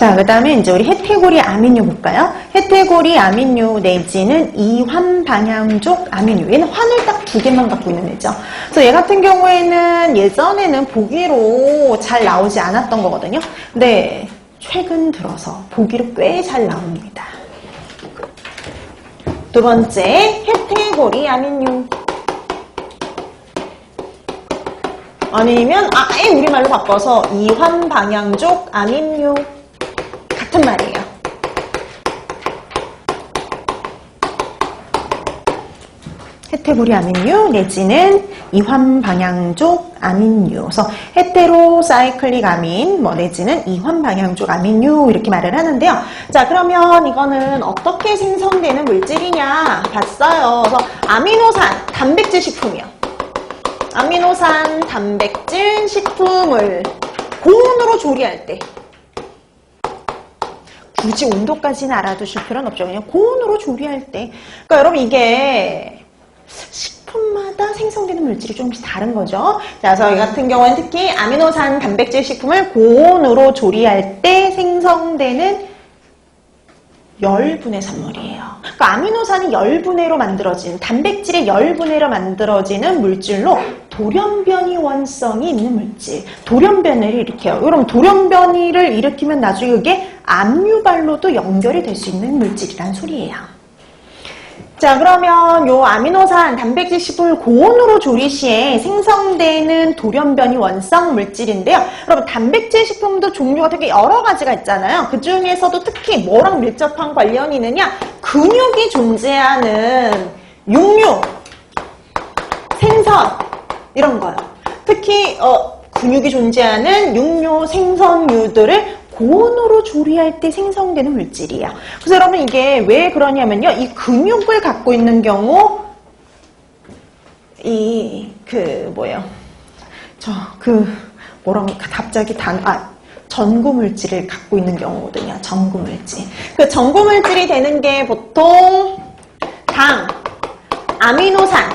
자, 그 다음에 이제 우리 해태고리 아민유 볼까요? 해태고리 아민유 내지는 이환 방향족 아민유. 얘는 환을 딱 두 개만 갖고 있는 애죠. 그래서 얘 같은 경우에는 예전에는 보기로 잘 나오지 않았던 거거든요. 근데 최근 들어서 보기로 꽤 잘 나옵니다. 두 번째, 해태고리 아민유. 아니면 아예 우리말로 바꿔서 이환 방향족 아민유. 같은 말이에요. 헤테고리 아민유 내지는 이환 방향족 아민유. 그래서 헤테로사이클릭 아민 내지는 이환 방향족 아민유 이렇게 말을 하는데요. 자, 그러면 이거는 어떻게 생성되는 물질이냐 봤어요. 그래서 아미노산 단백질 식품이요. 아미노산 단백질 식품을 고온으로 조리할 때 굳이 온도까지는 알아두실 필요는 없죠. 그냥 고온으로 조리할 때. 그러니까 여러분 이게 식품마다 생성되는 물질이 조금씩 다른 거죠. 자, 저희 같은 경우는 특히 아미노산 단백질 식품을 고온으로 조리할 때 생성되는 열분해 산물이에요. 그러니까 아미노산이 열분해로 만들어진, 단백질의 열분해로 만들어지는 물질로 돌연변이 원성이 있는 물질. 돌연변이를 일으켜요. 그럼 돌연변이를 일으키면 나중에 그게 압류발로도 연결이 될 수 있는 물질이란 소리예요. 자, 그러면 요 아미노산 단백질 식품을 고온으로 조리 시에 생성되는 돌연변이 원성 물질인데요. 여러분 단백질 식품도 종류가 되게 여러 가지가 있잖아요. 그 중에서도 특히 뭐랑 밀접한 관련이 있느냐? 근육이 존재하는 육류, 생선 이런 거요. 특히 근육이 존재하는 육류, 생선류들을 고온으로 조리할 때 생성되는 물질이에요. 그래서 여러분 이게 왜 그러냐면요. 이 근육을 갖고 있는 경우 갑자기 전구물질을 갖고 있는 경우거든요. 전구물질. 그 전구물질이 되는 게 보통 당, 아미노산,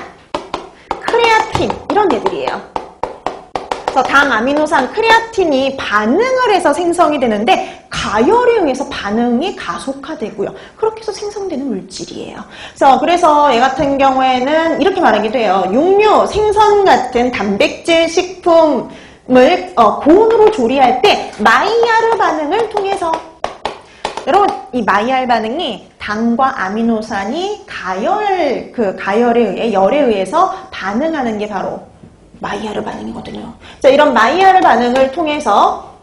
크레아틴 이런 애들이에요. 그래서 당, 아미노산, 크레아틴이 반응을 해서 생성이 되는데 가열에 의해서 반응이 가속화되고요. 그렇게 해서 생성되는 물질이에요. 그래서 얘 같은 경우에는 이렇게 말하기도 해요. 육류, 생선 같은 단백질 식품을 고온으로 조리할 때 마이야르 반응을 통해서 여러분 이 마이야르 반응이 당과 아미노산이 가열에 의해 열에 의해서 반응하는 게 바로 마이야르 반응이거든요. 자, 이런 마이야르 반응을 통해서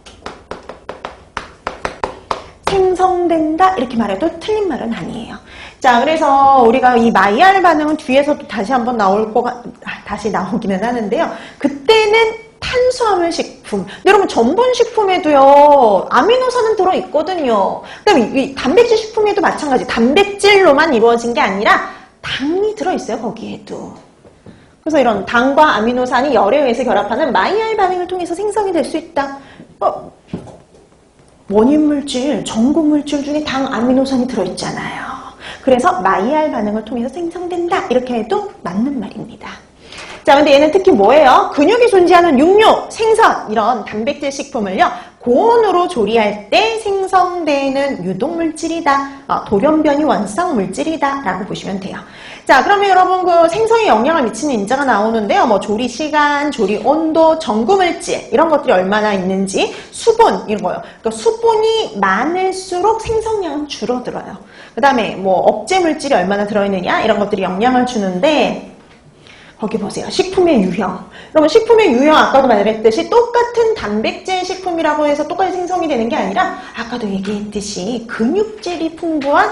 생성된다 이렇게 말해도 틀린 말은 아니에요. 자, 그래서 우리가 이 마이야르 반응은 뒤에서도 다시 한번 다시 나오기는 하는데요. 그때는 탄수화물 식품. 여러분 전분 식품에도요 아미노산은 들어있거든요. 그다음에 이 단백질 식품에도 마찬가지. 단백질로만 이루어진 게 아니라 당이 들어있어요. 거기에도. 그래서 이런 당과 아미노산이 열에 의해서 결합하는 마이야르 반응을 통해서 생성이 될 수 있다. 원인 물질, 전구 물질 중에 당, 아미노산이 들어있잖아요. 그래서 마이야르 반응을 통해서 생성된다. 이렇게 해도 맞는 말입니다. 자, 근데 얘는 특히 뭐예요? 근육이 존재하는 육류, 생선 이런 단백질 식품을요 고온으로 조리할 때 생성되는 유독물질이다. 돌연변이 원성 물질이다 라고 보시면 돼요. 자, 그러면 여러분 그 생성에 영향을 미치는 인자가 나오는데요. 조리 시간, 조리 온도, 전구물질 이런 것들이 얼마나 있는지, 수분 이런 거요. 그러니까 수분이 많을수록 생성량은 줄어들어요. 그 다음에 억제 물질이 얼마나 들어있느냐 이런 것들이 영향을 주는데 거기 보세요. 식품의 유형. 여러분 식품의 유형 아까도 말했듯이 똑같은 단백질 식품이라고 해서 똑같이 생성이 되는 게 아니라 아까도 얘기했듯이 근육질이 풍부한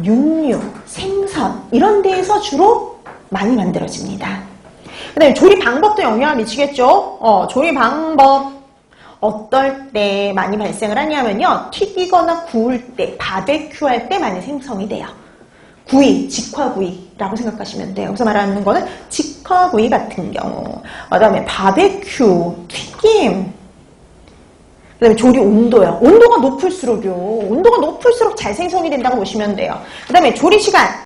육류, 생선 이런 데에서 주로 많이 만들어집니다. 그 다음에 조리 방법도 영향을 미치겠죠. 조리 방법 어떨 때 많이 발생을 하냐면요. 튀기거나 구울 때, 바베큐 할 때 많이 생성이 돼요. 구이, 직화구이라고 생각하시면 돼요. 여기서 말하는 거는 직화구이 같은 경우. 그 다음에 바베큐, 튀김. 그 다음에 조리 온도요. 온도가 높을수록요. 온도가 높을수록 잘 생성이 된다고 보시면 돼요. 그 다음에 조리 시간.